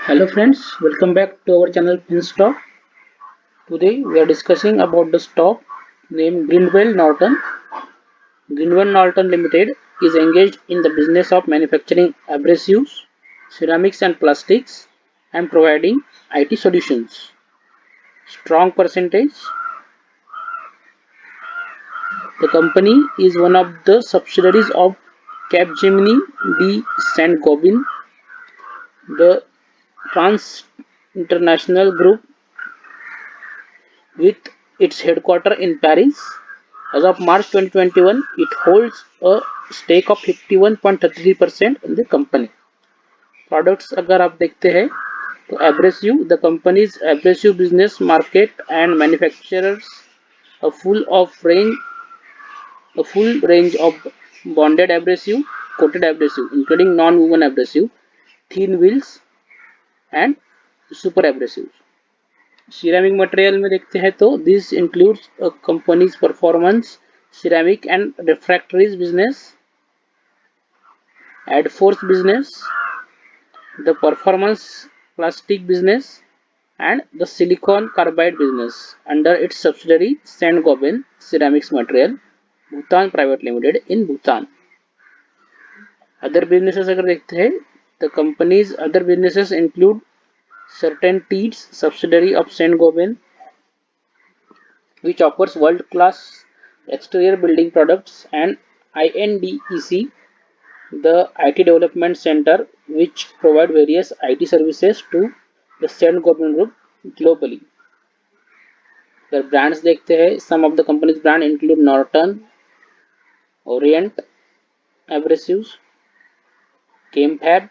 Hello friends, welcome back to our channel FinStock. Today we are discussing about the stock named Grindwell Norton. Grindwell Norton Limited is engaged in the business of manufacturing abrasives, ceramics and plastics and providing IT solutions. Strong percentage. The company is one of the subsidiaries of Capgemini de Saint-Gobain, the trans international group with its headquarters in Paris. As of March 2021, it holds a stake of 51.33% in the company. Products अगर आप देखते हैं तो abrasive, the company's abrasive business market and manufacturers a full range of bonded abrasive, coated abrasive, including non-woven abrasive, thin wheels and super abrasive. Ceramic material में देखते हैं तो this includes companies performance ceramic and refractories business, Adfors business, the performance plastic business and the silicon carbide business under its subsidiary Saint-Gobain Ceramics Material Bhutan Private Limited in Bhutan. Other businesses अगर देखते हैं the company's other businesses include CertainTeeds subsidiary of Saint-Gobain which offers world-class exterior building products, and INDEC, the IT Development Center, which provide various IT services to the Saint-Gobain Group globally. The brands देखते हैं, some of the company's brand include Norton, Orient Abrasives, Chemfab,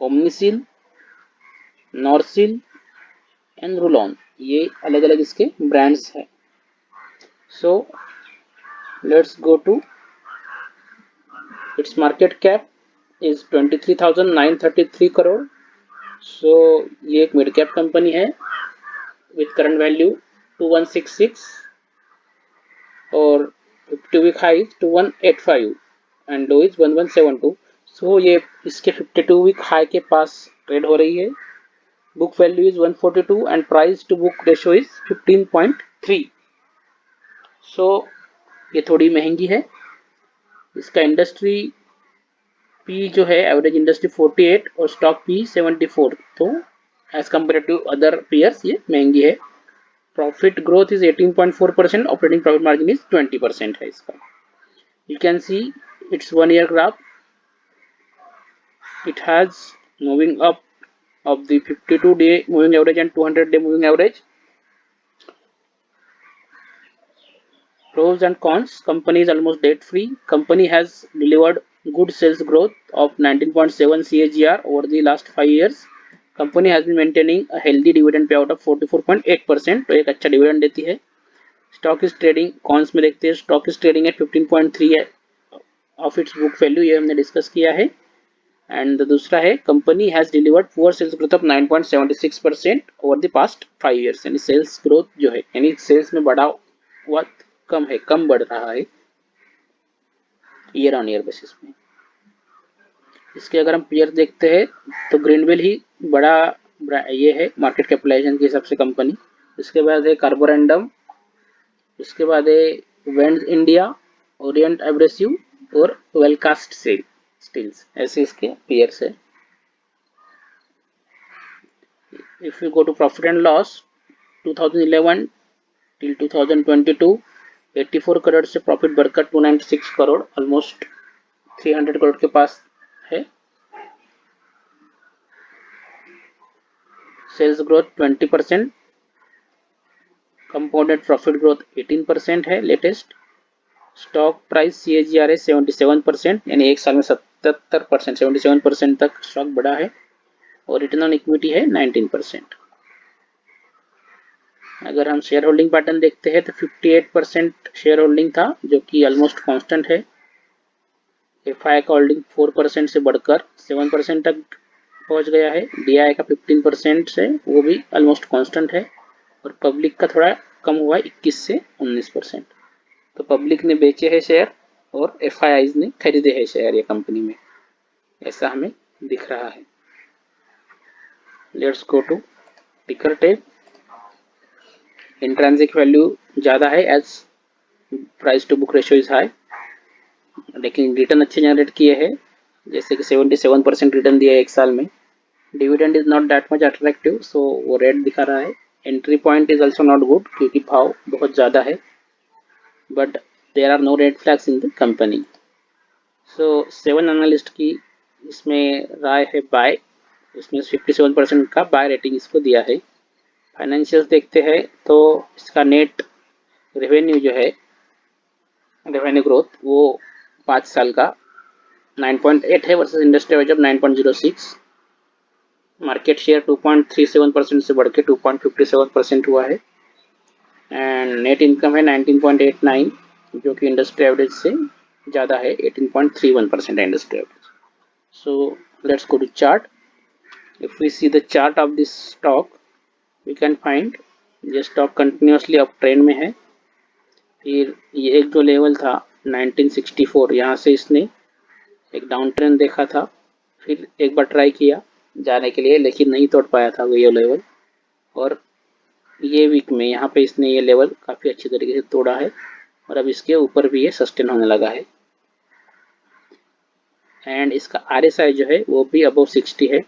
Omnisil, Norsil and Rulon. ये अलग अलग इसके brands हैं. So let's go to its market cap is 23,933 crore. So ये एक mid cap company है with current value 2166 और 50 week high is 2185 and low is 1172. So ये इसके 52 वीक हाई के पास ट्रेड हो रही है. Book value is 142 and price to book ratio is 15.3. So ये थोड़ी महंगी है. इसका इंडस्ट्री पी जो है एवरेज इंडस्ट्री 48 और स्टॉक पी 74, तो as compare to other peers ये महंगी है. Profit growth is 18.4%, operating profit margin is 20% है इसका. You can see its 1 year graph. It has moving up of the 52-day moving average and 200-day moving average. Pros and cons. Company is almost debt free. Company has delivered good sales growth of 19.7 CAGR over the last 5 years. Company has been maintaining a healthy dividend payout of 44.8%, तो एक अच्छा dividend देती है. Stock is trading, cons में देखते हैं, stock is trading at 15.3 of its book value, ये हमने डिस्कस किया है. एंड दूसरा है company has delivered poor sales growth of 9.76% over the past 5 years. यानी सेल्स ग्रोथ जो है यानी सेल्स में बढ़ा हुआ कम है, कम बढ़ रहा है ईयर ऑन ईयर बेसिस में. इसके अगर हम पीयर देखते हैं तो ग्रीनवेल ही बड़ा ये है मार्केट कैपिटलाइजेशन के हिसाब से कंपनी. इसके बाद है कार्बोरेंडम, इसके बाद है वेंड्स इंडिया, ओरिएंट एब्रेसिव और वेलकास्ट स्टील्स, ऐसे इसके पीयर्स है. If you go to profit and loss 2011 till 2022, 84 crore से प्रॉफिट बढ़कर 296 करोड़, ऑलमोस्ट 300 करोड़ के पास है. Sales growth 20%, compounded profit growth 18% है लेटेस्ट. स्टॉक प्राइस CAGR है 77%, यानी एक साल में 77%, 77% तक स्टॉक बढ़ा है. और रिटर्न ऑन इक्विटी है 19%. अगर हम शेयर होल्डिंग पैटर्न देखते हैं तो 58% शेयर होल्डिंग था, जो कि ऑलमोस्ट कांस्टेंट है. FI का होल्डिंग 4% से बढ़कर 7% तक पहुंच गया है. DI का 15% से वो भी ऑलमोस्ट कांस्टेंट है. और पब्लिक का थोड़ा कम हुआ है 21 से 19%. तो पब्लिक ने बेचे हैं शेयर और FIIs ने खरीदे हैं शेयर ये कंपनी में, ऐसा हमें दिख रहा है. Let's go to ticker tape. Intrinsic value ज़्यादा है as price to book ratio is high, लेकिन रिटर्न अच्छे जनरेट किए हैं, जैसे कि 77% रिटर्न दिया है एक साल में। Dividend is not that much attractive, so वो रेड दिखा रहा है। Entry point is also not good क्योंकि भाव बहुत ज़्यादा है, but there are no red flags in the company. So 7 analyst की इसमें राय है बाय, इसमें 57% का बाय रेटिंग इसको दिया है। फाइनेंशियल्स देखते हैं तो इसका नेट रेवेन्यू जो है, रेवेन्यू ग्रोथ वो 5 साल का 9.8 है versus industry average of 9.06। Market share 2.37% से बढ़ के 2.57% हुआ है, एंड नेट इनकम है 19.89 जो कि इंडस्ट्री एवरेज से ज़्यादा है, 18.31% है industry average. So let's go to chart. If we see the chart of this stock, we can find ये स्टॉक कंटिन्यूसली अप ट्रेंड में है। फिर ये एक जो लेवल था 1964, यहाँ से इसने एक डाउन ट्रेंड देखा था, फिर एक बार ट्राई किया जाने के लिए लेकिन नहीं तोड़ पाया था वो ये लेवल, और ये वीक में यहाँ पे इसने ये लेवल काफ़ी अच्छी तरीके से तोड़ा है और अब इसके ऊपर भी ये सस्टेन होने लगा है। एंड इसका RSI जो है वो भी अबव 60 है,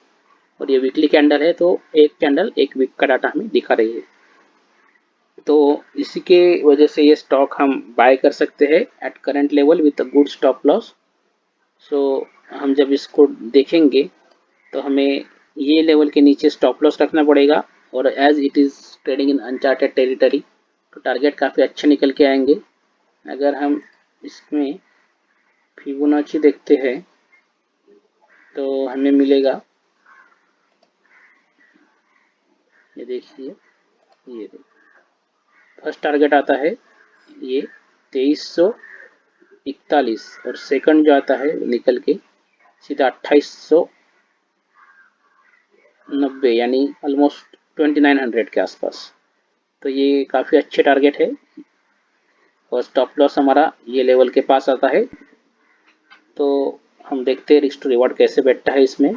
और ये वीकली कैंडल है तो एक कैंडल एक वीक का डाटा हमें दिखा रही है। तो इसी के वजह से ये स्टॉक हम बाय कर सकते हैं at current level with a good stop loss. So हम जब इसको देखेंगे तो हमें ये लेवल के नीचे स्टॉप लॉस रखना पड़ेगा, और as it is trading in uncharted territory तो टारगेट काफ़ी अच्छे निकल के आएंगे। अगर हम इसमें फिबोनाची देखते हैं तो हमें मिलेगा, ये देखिए, ये फर्स्ट टारगेट आता है ये 2341, और सेकंड जो आता है निकल के सीधा 2890, यानी ऑलमोस्ट 2900 के आसपास। तो ये काफ़ी अच्छे टारगेट है, और स्टॉप लॉस हमारा ये लेवल के पास आता है। तो हम देखते हैं रिस्क टू रिवॉर्ड कैसे बैठता है इसमें।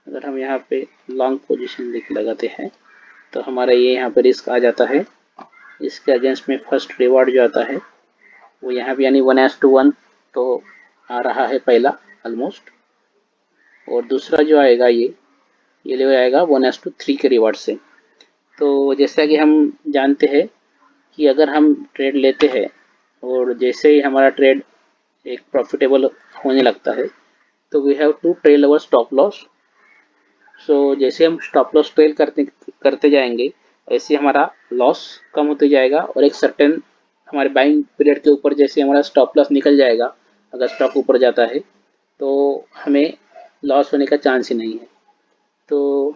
अगर हम यहाँ पे लॉन्ग पोजीशन लगाते हैं तो हमारा ये यहाँ पे रिस्क आ जाता है। इसके अगेंस्ट में फर्स्ट रिवॉर्ड जो आता है वो यहाँ भी यानी 1:1 तो आ रहा है पहला ऑलमोस्ट, और दूसरा जो आएगा ये लेवल आएगा 1:3 के रिवॉर्ड से। तो जैसा कि हम जानते हैं कि अगर हम ट्रेड लेते हैं और जैसे ही हमारा ट्रेड एक प्रॉफिटेबल होने लगता है तो we have to trail our stop loss. So जैसे हम स्टॉप लॉस ट्रेल करते जाएंगे ऐसे हमारा लॉस कम होते जाएगा, और एक सर्टेन हमारे बाइंग पीरियड के ऊपर जैसे हमारा स्टॉप लॉस निकल जाएगा, अगर स्टॉक ऊपर जाता है तो हमें लॉस होने का चांस ही नहीं है। तो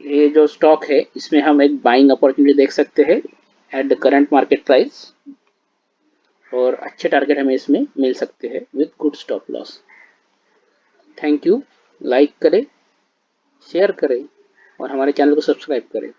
ये जो स्टॉक है इसमें हम एक बाइंग अपॉर्चुनिटी देख सकते हैं at the current market price, और अच्छे टारगेट हमें इसमें मिल सकते हैं with good stop loss. Thank you. Like करें, शेयर करें और हमारे चैनल को सब्सक्राइब करें।